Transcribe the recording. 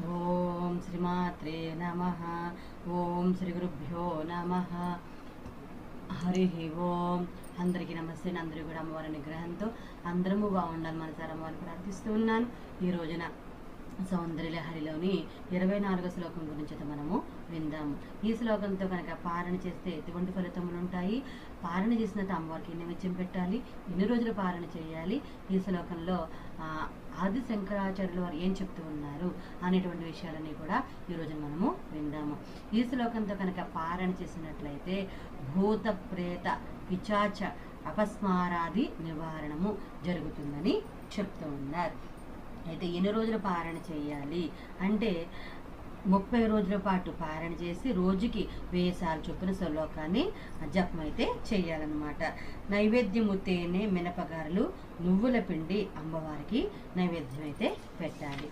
ఓం శ్రీమాత్రే నమః. ఓం శ్రీ గురుభ్యో నమః. హరి ఓం. అందరికీ నమస్తే. అందరూ కూడా అమ్మవారి నిగ్రహంతో అందరము బాగుండాలి మనసారా అమ్మవారిని ప్రార్థిస్తూ ఉన్నాను. ఈ రోజున సౌందర్యలహరిలోని 24వ శ్లోకం గురించి అయితే మనము విందాము. ఈ శ్లోకంతో కనుక పారణ చేస్తే ఎటువంటి ఫలితములు ఉంటాయి, పారణ చేసినట్టు అమ్మవారికి నైవేద్యం పెట్టాలి, ఎన్ని రోజులు పారణ చేయాలి, ఈ శ్లోకంలో ఆది శంకరాచార్యుల వారు ఏం చెప్తూ ఉన్నారు అనేటువంటి విషయాలన్నీ కూడా ఈరోజు మనము విందాము. ఈ శ్లోకంతో కనుక పారణ చేసినట్లయితే భూత ప్రేత పిచాచ అపస్మారాది నివారణము జరుగుతుందని చెప్తూ ఉన్నారు. అయితే ఎన్ని రోజులు పారణ చేయాలి అంటే 30 రోజుల పాటు పారణ చేసి రోజుకి 1000 సార్లు చొప్పున శ్లోకాన్ని జపం అయితే చేయాలన్నమాట. నైవేద్యము తేనె, మినపగారలు, నువ్వుల పిండి అమ్మవారికి నైవేద్యం అయితే పెట్టాలి.